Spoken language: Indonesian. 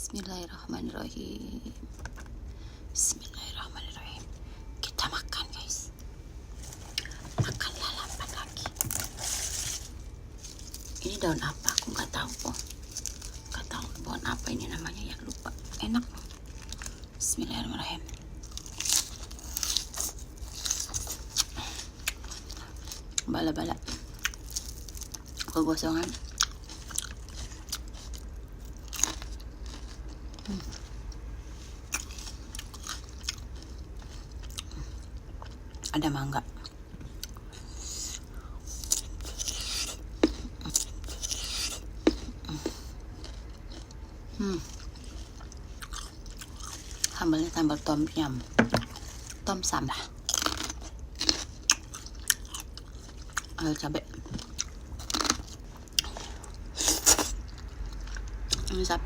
Bismillahirrahmanirrahim. Bismillahirrahmanirrahim. Kita makan, guys. Makan lalapan lagi. Ini daun apa? Aku nggak tahu. Nggak tahu daun apa ini namanya ya, lupa. Enak. Bismillahirrahmanirrahim. Bala-bala. Kegosongan. Ada mangga. Sambalnya sambal tom yum, tom sam lah. Ada cabai.